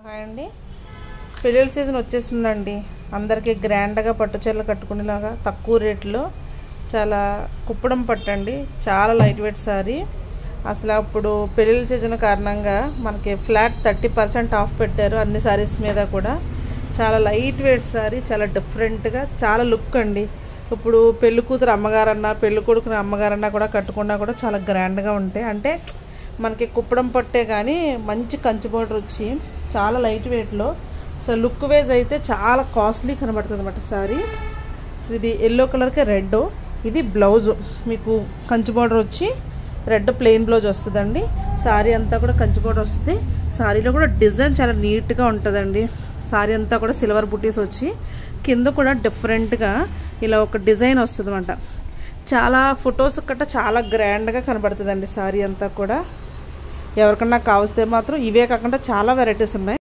Hi అండి, పెళ్ళిళ్ళ season వచ్చేసిందండి. అందరికీ గ్రాండ్గా పట్టు చీరలు కట్టుకునేలాగా తక్కువ రేట్లో చాలా కుప్పడం పట్టండి. చాలా లైట్ వెయిట్ సారీ. అసలు అప్పుడు పెళ్ళిళ్ళ సీజన్ కారణంగా మనకి ఫ్లాట్ 30% ఆఫ్ పెట్టారు అన్ని సారీస్ మీద కూడా. చాలా లైట్ వెయిట్ సారీ, చాలా డిఫరెంట్గా, చాలా లుక్ అండి. ఇప్పుడు పెళ్ళి కూతురు అమ్మగారన్నా పెళ్ళి కొడుకుని అమ్మగారన్నా కూడా కట్టుకున్నా కూడా చాలా గ్రాండ్గా ఉంటాయి. అంటే మనకి కుప్పడం పట్టే కానీ మంచి కంచి బోర్డర్ వచ్చి చాలా లైట్ వెయిట్లో, సో లుక్ వైజ్ అయితే చాలా కాస్ట్లీ కనబడుతుంది అన్నమాట సారీ. సో ఇది ఎల్లో కలర్కి రెడ్, ఇది బ్లౌజు మీకు కంచి బోర్డర్ వచ్చి రెడ్ ప్లెయిన్ బ్లౌజ్ వస్తుందండి. సారీ అంతా కూడా కంచి బోర్డర్ వస్తుంది. సారీలో కూడా డిజైన్ చాలా నీట్గా ఉంటుందండి. సారీ అంతా కూడా సిల్వర్ బుటీస్ వచ్చి కింద కూడా డిఫరెంట్గా ఇలా ఒక డిజైన్ వస్తుంది అన్నమాట. చాలా ఫొటోస్ గట్ట చాలా గ్రాండ్గా కనబడుతుందండి సారీ అంతా కూడా. ఎవరికన్నా కావస్తే మాత్రం ఇవే కాకుండా చాలా వెరైటీస్ ఉన్నాయి.